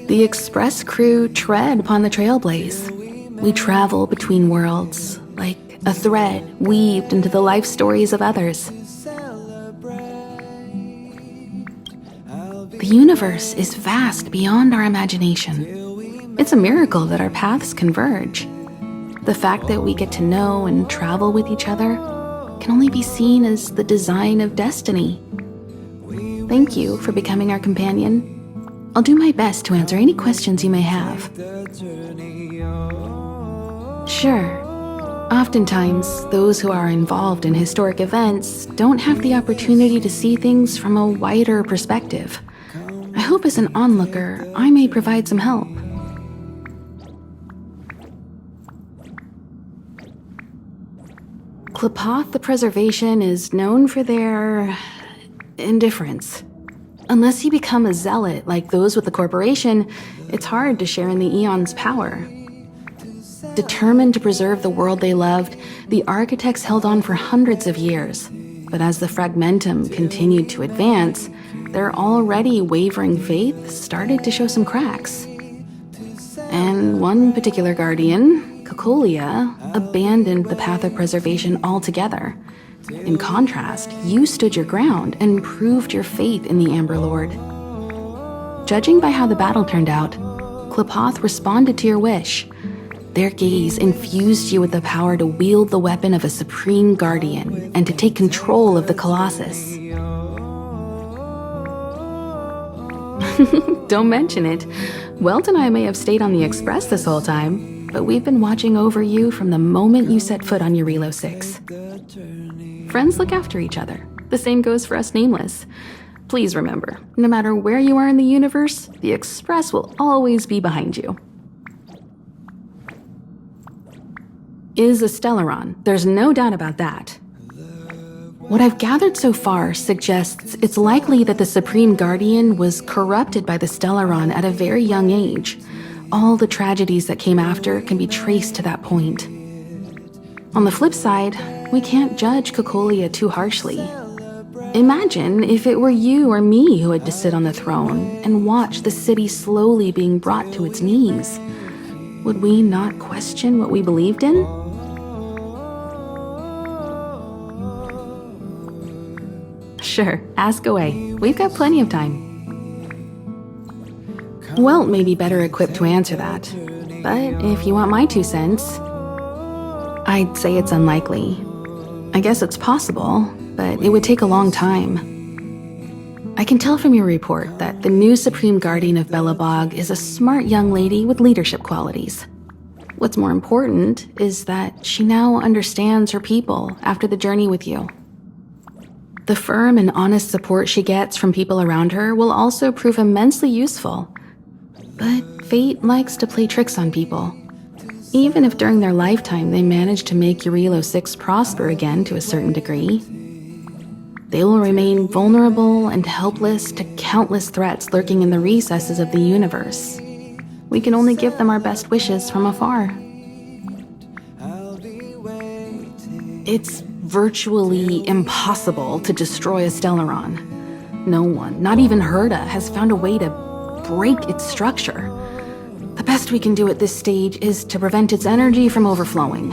The express crew tread upon the trailblaze. We travel between worlds, like a thread weaved into the life stories of others. The universe is vast beyond our imagination. It's a miracle that our paths converge. The fact that we get to know and travel with each other can only be seen as the design of destiny. Thank you for becoming our companion. I'll do my best to answer any questions you may have. Sure. Oftentimes, those who are involved in historic events don't have the opportunity to see things from a wider perspective. I hope as an onlooker, I may provide some help. Klapoth the Preservation is known for their indifference. Unless you become a zealot like those with the corporation, it's hard to share in the Eon's power. Determined to preserve the world they loved, the architects held on for hundreds of years. But as the fragmentum continued to advance, their already wavering faith started to show some cracks. And one particular guardian, Cocolia, abandoned the path of preservation altogether. In contrast, you stood your ground and proved your faith in the Amber Lord. Judging by how the battle turned out, Klapoth responded to your wish. Their gaze infused you with the power to wield the weapon of a supreme guardian and to take control of the Colossus. Don't mention it. Welt and I may have stayed on the Express this whole time, but we've been watching over you from the moment you set foot on Eurilo 6. Friends look after each other. The same goes for us Nameless. Please remember, no matter where you are in the universe, the Express will always be behind you. Is a Stellaron. There's no doubt about that. What I've gathered so far suggests it's likely that the Supreme Guardian was corrupted by the Stellaron at a very young age. All the tragedies that came after can be traced to that point. On the flip side, we can't judge Cocolia too harshly. Imagine if it were you or me who had to sit on the throne and watch the city slowly being brought to its knees. Would we not question what we believed in? Sure, ask away. We've got plenty of time. Welt may be better equipped to answer that, but if you want my 2 cents, I'd say it's unlikely. I guess it's possible, but it would take a long time. I can tell from your report that the new Supreme Guardian of Belobog is a smart young lady with leadership qualities. What's more important is that she now understands her people after the journey with you. The firm and honest support she gets from people around her will also prove immensely useful. But fate likes to play tricks on people. Even if during their lifetime they manage to make Eurilo 6 prosper again to a certain degree, they will remain vulnerable and helpless to countless threats lurking in the recesses of the universe. We can only give them our best wishes from afar. It's virtually impossible to destroy a Stellaron. No one, not even Herda, has found a way to break its structure. The best we can do at this stage is to prevent its energy from overflowing.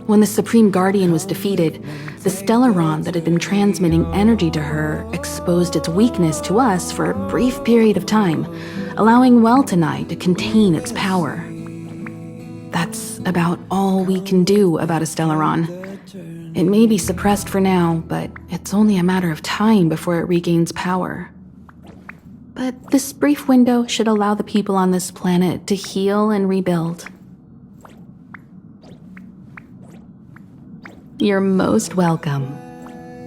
When the Supreme Guardian was defeated, the Stellaron that had been transmitting energy to her exposed its weakness to us for a brief period of time, allowing Welt and I to contain its power. That's about all we can do about a Stellaron. It may be suppressed for now, but it's only a matter of time before it regains power. But this brief window should allow the people on this planet to heal and rebuild. You're most welcome.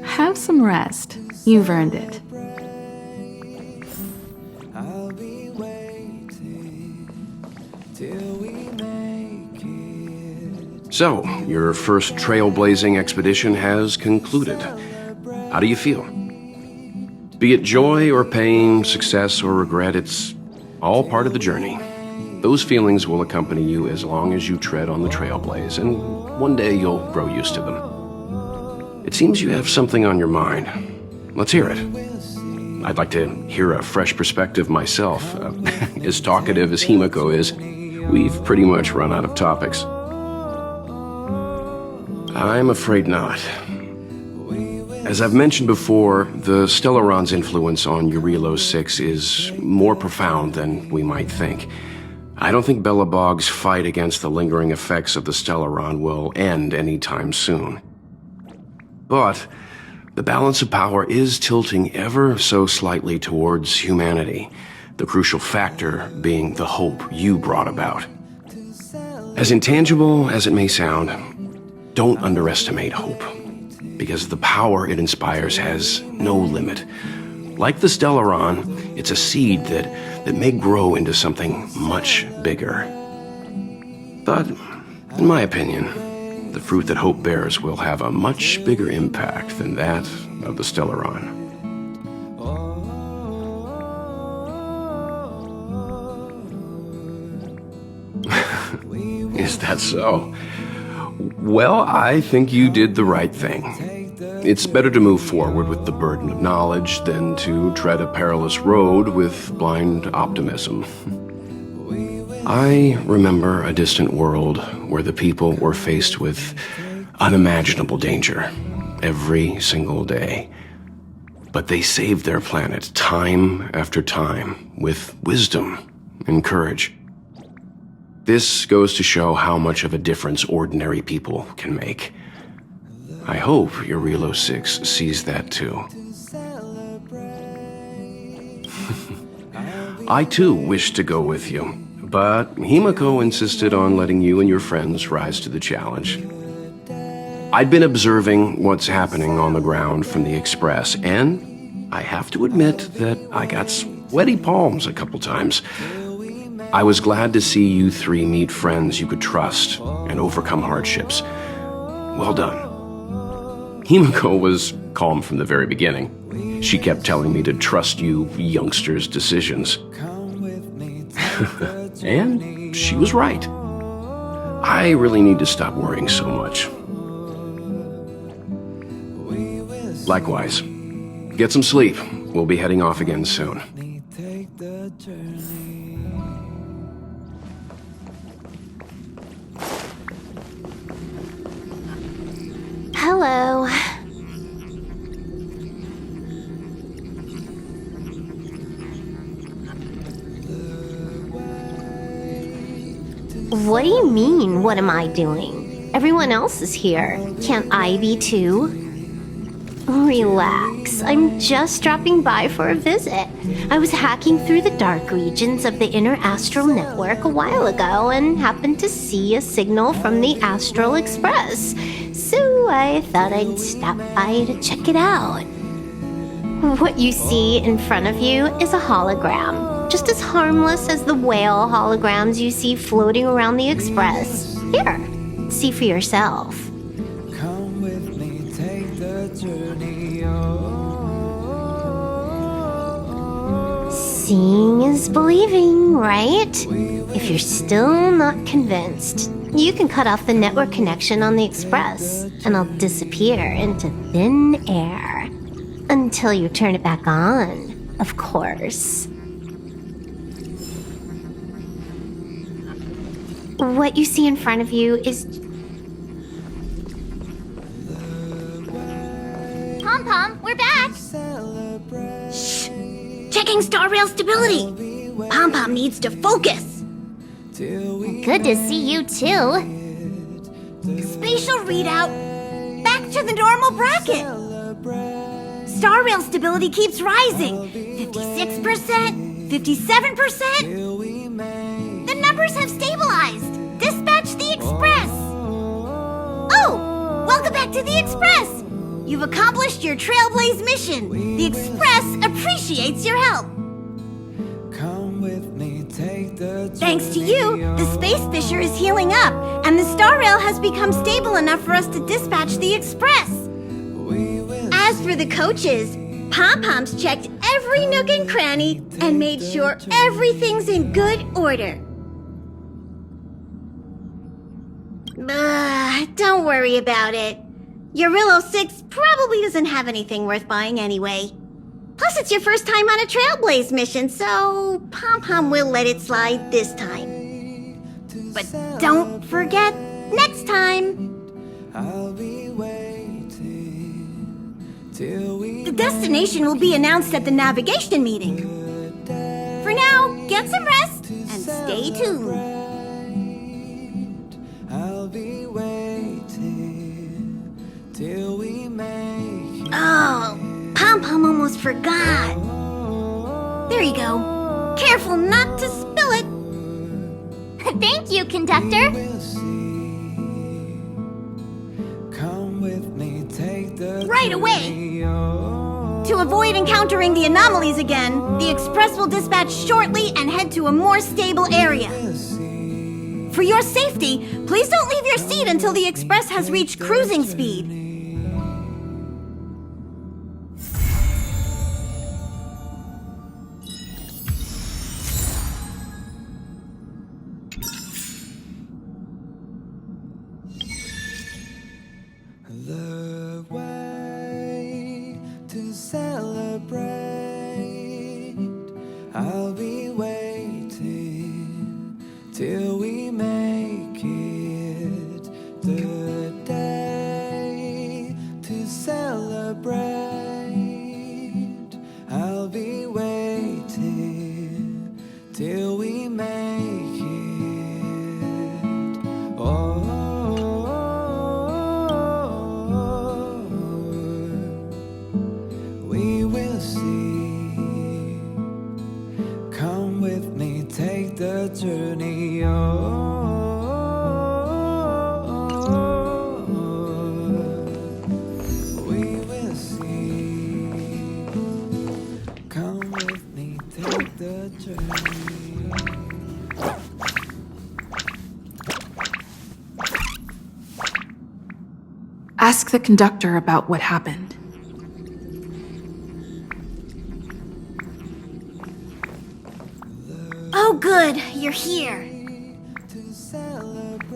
Have some rest. You've earned it. I'll be waiting till we make it. So, your first trailblazing expedition has concluded. How do you feel? Be it joy or pain, success or regret, it's all part of the journey. Those feelings will accompany you as long as you tread on the trailblaze, and one day you'll grow used to them. It seems you have something on your mind. Let's hear it. I'd like to hear a fresh perspective myself. As talkative as Himiko is, we've pretty much run out of topics. I'm afraid not. As I've mentioned before, the Stellaron's influence on Eurilo 6 is more profound than we might think. I don't think Belobog's fight against the lingering effects of the Stellaron will end anytime soon. But the balance of power is tilting ever so slightly towards humanity, the crucial factor being the hope you brought about. As intangible as it may sound, don't underestimate hope, because the power it inspires has no limit. Like the Stellaron, it's a seed that may grow into something much bigger. But, in my opinion, the fruit that hope bears will have a much bigger impact than that of the Stellaron. Is that so? Well, I think you did the right thing. It's better to move forward with the burden of knowledge than to tread a perilous road with blind optimism. I remember a distant world where the people were faced with unimaginable danger every single day. But they saved their planet time after time with wisdom and courage. This goes to show how much of a difference ordinary people can make. I hope Eurilo 6 sees that too. I too wish to go with you, but Himiko insisted on letting you and your friends rise to the challenge. I'd been observing what's happening on the ground from the Express, and I have to admit that I got sweaty palms a couple times. I was glad to see you three meet friends you could trust and overcome hardships. Well done. Himiko was calm from the very beginning. She kept telling me to trust you youngsters' decisions. And she was right. I really need to stop worrying so much. Likewise. Get some sleep. We'll be heading off again soon. Hello. What do you mean, what am I doing? Everyone else is here. Can't I be too? Relax. I'm just dropping by for a visit. I was hacking through the dark regions of the inner astral network a while ago and happened to see a signal from the Astral Express. So I thought I'd stop by to check it out. What you see in front of you is a hologram, just as harmless as the whale holograms you see floating around the Express. Here, see for yourself. Come with me, take the journey. Seeing is believing, right? If you're still not convinced, you can cut off the network connection on the Express, and I'll disappear into thin air. Until you turn it back on, of course. What you see in front of you is... Pom-Pom, we're back! Shh! Checking StarRail stability! Pom-Pom needs to focus! Good to see you too. Spatial readout, back to the normal bracket. StarRail stability keeps rising. 56%, 57%. The numbers have stabilized. Dispatch the Express. Oh, welcome back to the Express. You've accomplished your Trailblaze mission. The Express appreciates your help. Come with me, take the Thanks to you, the Space Fisher is healing up, and the StarRail has become stable enough for us to dispatch the Express. As for the coaches, Pom-Pom's checked every nook and cranny and made sure everything's in good order. Don't worry about it. Eurilo 6 probably doesn't have anything worth buying anyway. Plus, it's your first time on a Trailblaze mission, so Pom Pom will let it slide this time. But don't forget, next time! I'll be waiting till we The destination will be announced at the navigation meeting. For now, get some rest and stay tuned. I'll be waiting till we make Oh, Pom Pom almost forgot. There you go. Careful not to spill it. Thank you, conductor. we'll see. Come with me, take the Right away. journey, oh. To avoid encountering the anomalies again, the Express will dispatch shortly and head to a more stable area. We'll see. For your safety, please don't leave your seat until the Express has reached cruising speed. The way to celebrate. I'll be waiting till we make it the day to celebrate. I'll be waiting till we make it. Oh. We will see. Come with me, take the journey. We will see. Come with me, take the journey. Ask the conductor about what happened. Oh good, you're here. To celebrate,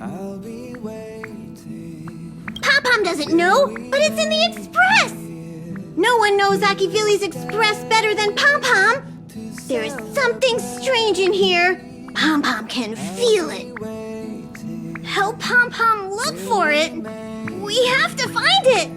I'll be waiting. Pom Pom doesn't know, but it's in the Express! No one knows Akivili's Express better than Pom Pom. There is something strange in here. Pom Pom can feel it. Help Pom Pom look for it. We have to find it.